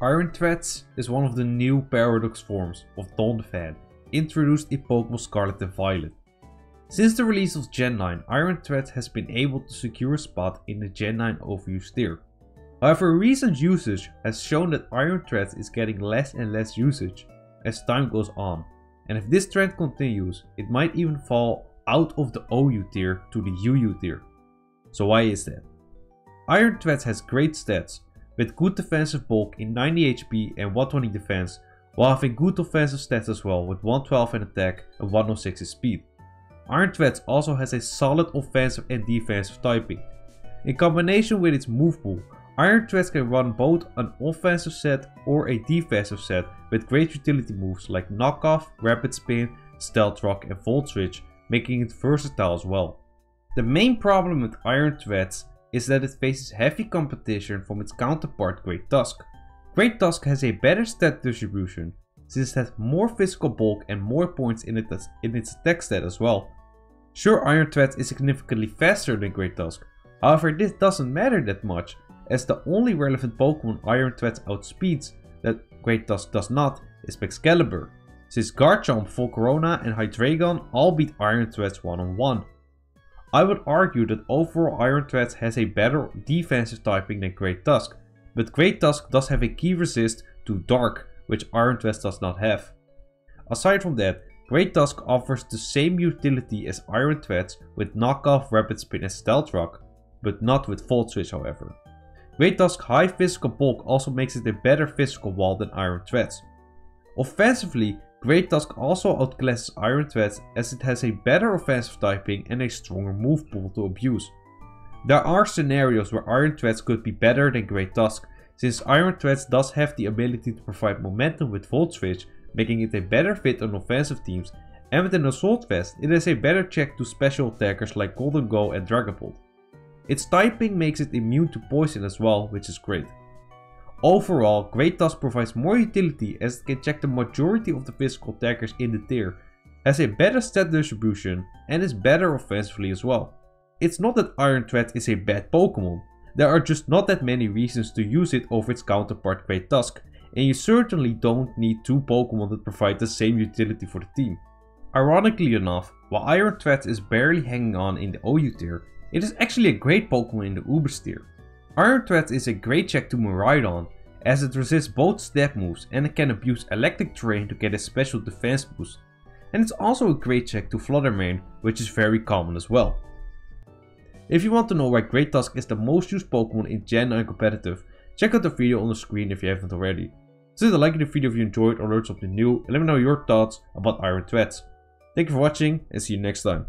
Iron Threads is one of the new paradox forms of Donphan, introduced in Pokémon Scarlet Violet. Since the release of Gen 9, Iron Threads has been able to secure a spot in the Gen 9 OverUsed tier. However, recent usage has shown that Iron Threads is getting less and less usage as time goes on, and if this trend continues, it might even fall out of the OU tier to the UU tier. So why is that? Iron Threads has great stats, with good defensive bulk in 90 HP and 120 defense, while having good offensive stats as well with 112 in attack and 106 in speed. Iron Threads also has a solid offensive and defensive typing. In combination with its move pool, Iron Threads can run both an offensive set or a defensive set with great utility moves like Knockoff, Rapid Spin, Stealth Rock and Volt Switch, making it versatile as well. The main problem with Iron Threads is that it faces heavy competition from its counterpart Great Tusk. Great Tusk has a better stat distribution, since it has more physical bulk and more points in its attack stat as well. Sure, Iron Threads is significantly faster than Great Tusk, however this doesn't matter that much, as the only relevant Pokemon Iron Threads outspeeds that Great Tusk does not is Excalibur, since Garchomp, Volcarona and Hydreigon all beat Iron Threads one-on-one. I would argue that overall Iron Threads has a better defensive typing than Great Tusk, but Great Tusk does have a key resist to Dark, which Iron Threads does not have. Aside from that, Great Tusk offers the same utility as Iron Threads with Knockoff, Rapid Spin and Stealth Rock, but not with Volt Switch however. Great Tusk's high physical bulk also makes it a better physical wall than Iron Threads. Offensively, Great Tusk also outclasses Iron Threads as it has a better offensive typing and a stronger move pool to abuse. There are scenarios where Iron Threads could be better than Great Tusk, since Iron Threads does have the ability to provide momentum with Volt Switch, making it a better fit on offensive teams, and with an Assault Vest it is a better check to special attackers like Golden Go and Dragapult. Its typing makes it immune to poison as well, which is great. Overall, Great Tusk provides more utility as it can check the majority of the physical attackers in the tier, has a better stat distribution and is better offensively as well. It's not that Iron Threads is a bad Pokemon, there are just not that many reasons to use it over its counterpart Great Tusk, and you certainly don't need two Pokemon that provide the same utility for the team. Ironically enough, while Iron Threads is barely hanging on in the OU tier, it is actually a great Pokemon in the Ubers tier. Iron Threads is a great check to Miraidon, as it resists both step moves and it can abuse electric terrain to get a special defense boost. And it's also a great check to Fluttermane, which is very common as well. If you want to know why Great Tusk is the most used Pokemon in Gen 9 competitive, check out the video on the screen if you haven't already. So hit a like in the video if you enjoyed or learned something new and let me know your thoughts about Iron Threads. Thank you for watching and see you next time.